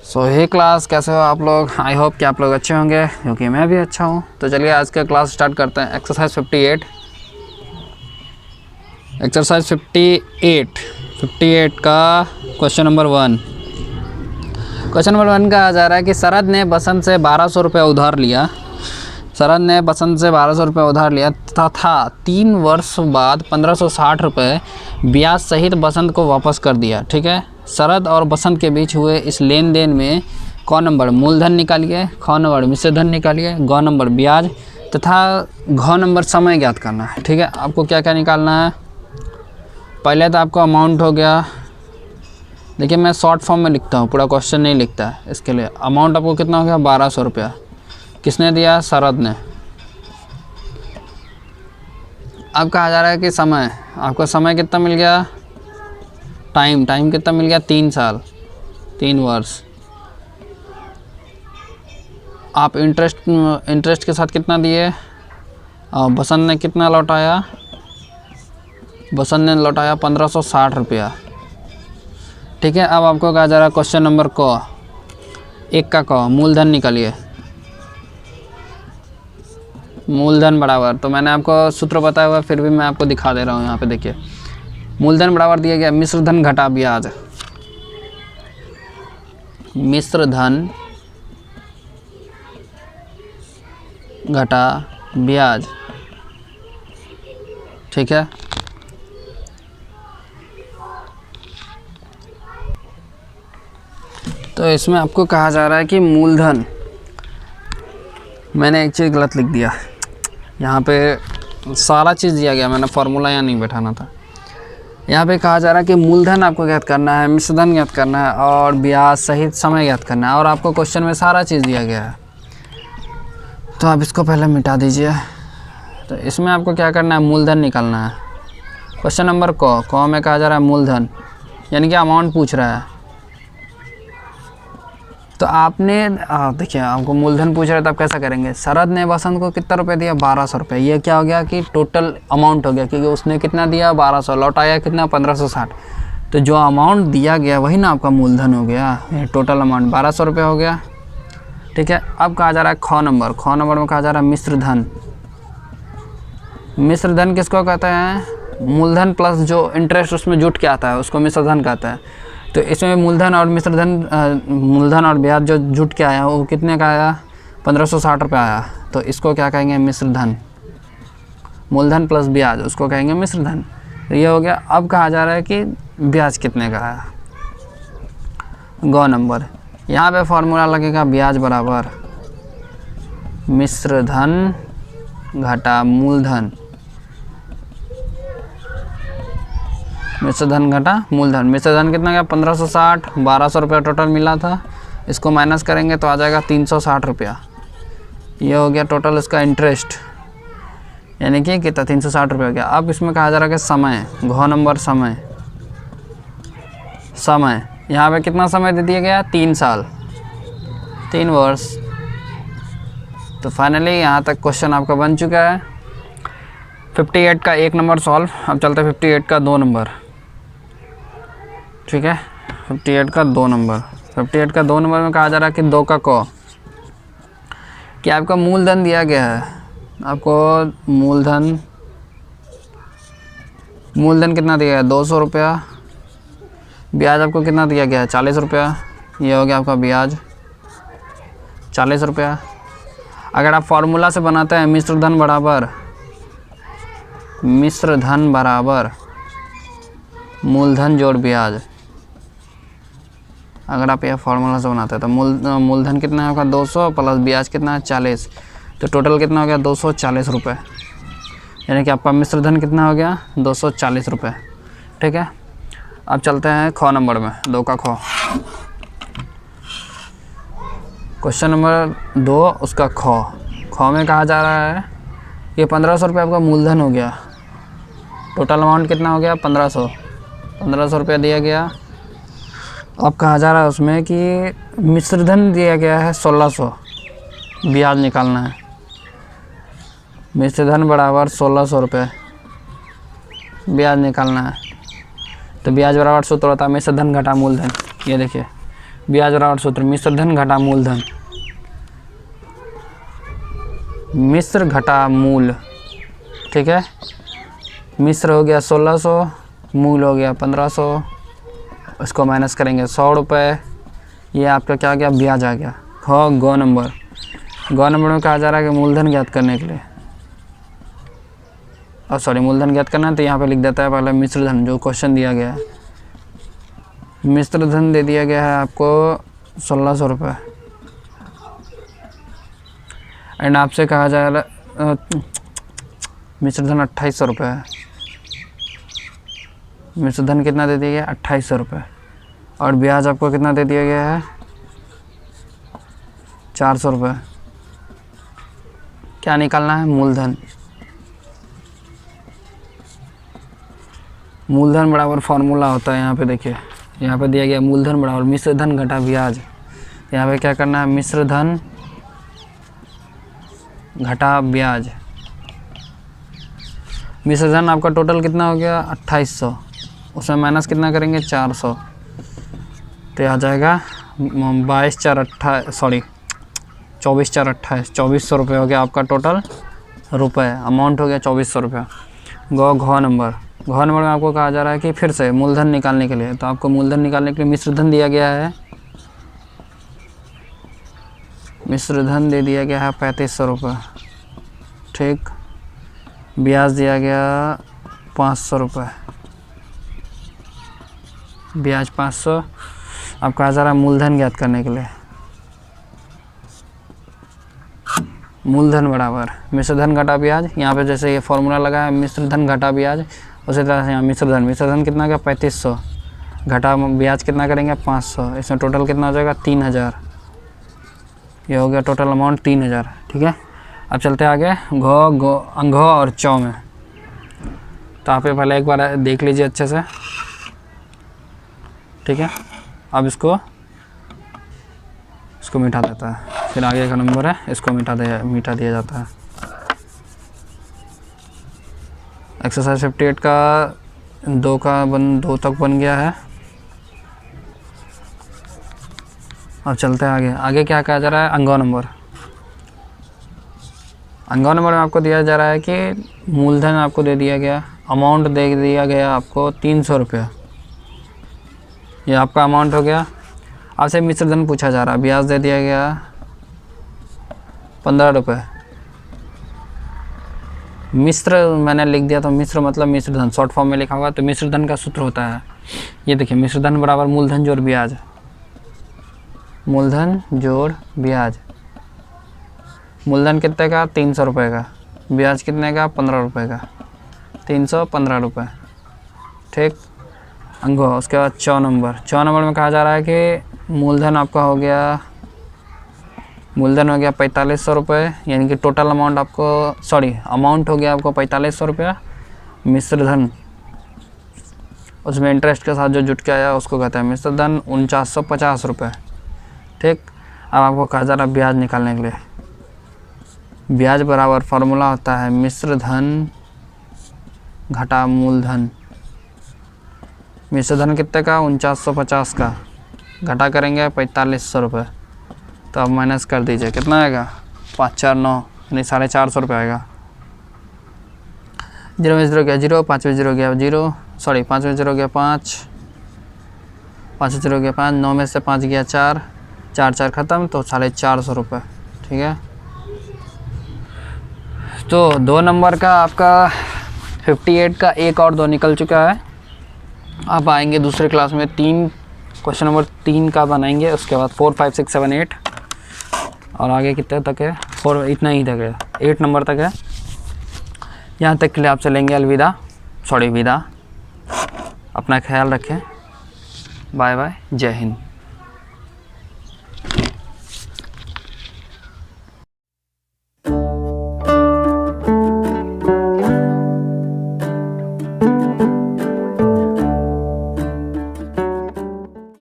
हे class, कैसे हो आप लोग। आई होप कि आप लोग अच्छे होंगे, क्योंकि मैं भी अच्छा हूँ। तो चलिए आज का क्लास स्टार्ट करते हैं। एक्सरसाइज 58 का क्वेश्चन नंबर 1। क्वेश्चन नंबर 1 का आ जा रहा है कि शरद ने बसंत से 1200 रुपये उधार लिया। शरद ने बसंत से 1200 रुपये उधार लिया तथा 3 वर्ष बाद 1560 रुपये ब्याज सहित बसंत को वापस कर दिया। ठीक है। शरद और बसंत के बीच हुए इस लेन देन में क नंबर मूलधन निकालिए, ख नंबर मिश्र धन निकालिए, ग नंबर ब्याज तथा घ नंबर समय ज्ञात करना है। ठीक है। आपको क्या क्या निकालना है। पहले तो आपको अमाउंट हो गया। देखिए मैं शॉर्ट फॉर्म में लिखता हूँ, पूरा क्वेश्चन नहीं लिखता है। इसके लिए अमाउंट आपको कितना हो गया, 1200 रुपया। किसने दिया, शरद ने। अब कहा जा रहा है कि समय, आपको समय कितना मिल गया, टाइम कितना मिल गया, 3 साल, 3 वर्ष। आप इंटरेस्ट के साथ कितना दिए, बसंत ने कितना लौटाया, बसंत ने लौटाया 1560 रुपया। ठीक है। अब आपको कहा जा रहा है क्वेश्चन नंबर क, 1 का क, मूलधन निकालिए। मूलधन बराबर, तो मैंने आपको सूत्र बताया हुआ, फिर भी मैं आपको दिखा दे रहा हूँ। यहाँ पे देखिए मूलधन बराबर दिया गया मिश्र धन घटा ब्याज। मिश्र धन घटा ब्याज। ठीक है। तो इसमें आपको कहा जा रहा है कि मूलधन, मैंने एक चीज़ गलत लिख दिया। यहाँ पे सारा चीज़ दिया गया, मैंने फार्मूला यहाँ नहीं बैठाना था। यहाँ पे कहा जा रहा है कि मूलधन आपको ज्ञात करना है, मिश्र धन ज्ञात करना है और ब्याज सहित समय ज्ञात करना है। और आपको क्वेश्चन में सारा चीज़ दिया गया है, तो आप इसको पहले मिटा दीजिए। तो इसमें आपको क्या करना है, मूलधन निकालना है। क्वेश्चन नंबर क में कहा जा रहा है मूलधन, यानी कि अमाउंट पूछ रहा है। तो आपने देखिए आपको मूलधन पूछ रहा है, तो आप कैसा करेंगे। शरद ने बसंत को कितना रुपए दिया, 1200 रुपये। ये क्या हो गया कि टोटल अमाउंट हो गया, क्योंकि उसने कितना दिया, 1200, लौटाया कितना, 1560। तो जो अमाउंट दिया गया वही ना आपका मूलधन हो गया। टोटल अमाउंट 1200 रुपये हो गया। ठीक है। अब कहा जा रहा है ख नंबर में कहा जा रहा है मिश्र धन। मिश्र धन किसको कहते हैं, मूलधन प्लस जो इंटरेस्ट उसमें जुट के आता है उसको मिश्र धन कहता है। तो इसमें मूलधन और मिश्र धन, मूलधन और ब्याज जो जुट के आया वो कितने का आया, 1560 रुपये आया। तो इसको क्या कहेंगे, मिश्र धन। मूलधन प्लस ब्याज उसको कहेंगे मिश्र धन। तो ये हो गया। अब कहा जा रहा है कि ब्याज कितने का आया, ग नंबर। यहाँ पे फॉर्मूला लगेगा ब्याज बराबर मिश्र धन घटा मूलधन। मिश्र धन घटा मूलधन। मिश्र धन कितना गया, 1560, 1200 रुपया टोटल मिला था। इसको माइनस करेंगे तो आ जाएगा 360 रुपया। ये हो गया टोटल इसका इंटरेस्ट, यानी कि कितना, 360 रुपये हो गया। अब इसमें कहा जा रहा है कि समय, घ नंबर समय यहाँ पे कितना समय दे दिया गया, 3 साल, 3 वर्ष। तो फाइनली यहाँ तक क्वेश्चन आपका बन चुका है। 58 का 1 नंबर सॉल्व। अब चलते हैं 58 का 2 नंबर। ठीक है। 58 का 2 नंबर। 58 का 2 नंबर में कहा जा रहा है कि 2 का क, कि आपका मूलधन दिया गया है। आपको मूलधन कितना दिया गया है, 200 रुपया। ब्याज आपको कितना दिया गया है, 40 रुपया। ये हो गया आपका ब्याज 40 रुपया। अगर आप फार्मूला से बनाते हैं मिश्र धन बराबर मूलधन जोड़ ब्याज, अगर आप यह फार्मूला से बनाते हैं तो मूलधन कितना है आपका, 200 प्लस ब्याज कितना है, 40। तो टोटल कितना हो गया, 240 रुपये। यानी कि आपका मिश्र धन कितना हो गया, 240 रुपये। ठीक है। अब चलते हैं ख नंबर में, 2 का ख। क्वेश्चन नंबर 2 उसका ख में कहा जा रहा है कि 1500 रुपये आपका मूलधन हो गया। टोटल अमाउंट कितना हो गया, 1500 रुपया दिया गया। अब कहा जा रहा है उसमें कि मिश्र धन दिया गया है 1600, ब्याज निकालना है। मिश्र धन बराबर 1600 रुपये, ब्याज निकालना है। तो ब्याज बराबर सूत्र होता है मिश्र धन घटा मूलधन। ये देखिए ब्याज बराबर सूत्र मिश्र धन घटा मूलधन, मिश्र घटा मूल, ठीक है। मिश्र हो गया 1600, मूल हो गया 1500, उसको माइनस करेंगे 100 रुपये, ये आपका क्या आ गया, ब्याज आ गया। गौ नंबर में कहा जा रहा है कि मूलधन ज्ञात करने के लिए, और सॉरी मूलधन ज्ञात करना है तो यहाँ पे लिख देता है पहले मिश्र धन, जो क्वेश्चन दिया गया है। मिश्र धन दे दिया गया है आपको 1600 रुपये, एंड आपसे कहा जा रहा मिश्र धन 2800 रुपये है। मिश्र धन कितना दे दिया गया, 2800 रुपये, और ब्याज आपको कितना दे दिया गया है, 400 रुपये। क्या निकालना है, मूलधन। मूलधन बराबर फॉर्मूला होता है, यहाँ पे देखिए, यहाँ पे दिया गया मूलधन बराबर मिश्र धन घटा ब्याज। यहाँ पे क्या करना है, मिश्र धन घटा ब्याज। मिश्र धन आपका टोटल कितना हो गया, 2800, उसमें माइनस कितना करेंगे, 400, तो आ जाएगा 24,428 रुपये हो गया आपका टोटल रुपए, अमाउंट हो गया 2400 रुपये। घ नंबर में आपको कहा जा रहा है कि फिर से मूलधन निकालने के लिए, तो आपको मूलधन निकालने के लिए मिश्र धन दिया गया है, मिश्र धन दे दिया गया है 3500 रुपये, ठीक। ब्याज दिया गया 500 रुपये, ब्याज 500। अब कहा जा रहा है मूलधन ज्ञात करने के लिए, मूलधन बराबर मिश्र धन घटा ब्याज। यहाँ पे जैसे ये फॉर्मूला लगा है मिश्र धन घटा ब्याज, उसी तरह से यहाँ मिश्र धन कितना का 3500 घटा ब्याज कितना करेंगे 500, इसमें टोटल कितना हो जाएगा 3000, ये हो गया टोटल अमाउंट 3000, ठीक है। अब चलते आगे घ और चौ में, तो आप ये पहले एक बार देख लीजिए अच्छे से, ठीक है। अब इसको मिटा देता है, फिर आगे का नंबर है इसको मिटा दिया जाता है। एक्सरसाइज 58 का 2 तक बन गया है। अब चलते हैं आगे क्या कहा जा रहा है, अंगों नंबर में आपको दिया जा रहा है कि मूलधन आपको दे दिया गया, अमाउंट दे दिया गया आपको 300 रुपये, ये आपका अमाउंट हो गया। आपसे मिश्र धन पूछा जा रहा है, ब्याज दे दिया गया 15 रुपये। मिश्र मैंने लिख दिया, तो मिश्र मतलब मिश्र धन शॉर्ट फॉर्म में लिखा हुआ, तो मिश्र धन का सूत्र होता है, ये देखिए, मिश्र धन बराबर मूलधन जोड़ ब्याज, मूलधन जोड़ ब्याज। मूलधन कितने का, 300 रुपये का, ब्याज कितने का, 15 रुपये का, 315 रुपये, ठीक। अंगो उसके बाद 4 नंबर में कहा जा रहा है कि मूलधन आपका हो गया 4500 रुपये, यानी कि टोटल अमाउंट अमाउंट हो गया आपको 4500 रुपया। मिश्र धन उसमें इंटरेस्ट के साथ जो जुट के आया उसको कहते हैं मिश्र धन 4950 रुपये, ठीक। अब आपको कहा जा रहा है ब्याज निकालने के लिए, ब्याज बराबर फार्मूला होता है मिश्र धन घटा मूलधन। मिश्र धन कितने का, 4950 का, घटा करेंगे 4500 रुपये, तो अब माइनस कर दीजिए, कितना आएगा, 549 यानी 450 रुपये आएगा। 0 में 0 गया 0, 5 में 0 गया 0, 5 में 0 गया 5, 5 में 0 गया 5, 9 में से 5 गया 4, 4 ख़त्म, तो 450 रुपये, ठीक है। तो 2 नंबर का आपका 58 का 1 और 2 निकल चुका है। आप आएंगे दूसरे क्लास में क्वेश्चन नंबर 3 का बनाएंगे, उसके बाद 4, 5, 6, 7, 8 और आगे कितने तक है, 4 इतना ही तक है, 8 नंबर तक है। यहाँ तक के लिए आपसे लेंगे विदा। अपना ख्याल रखें, बाय बाय, जय हिंद।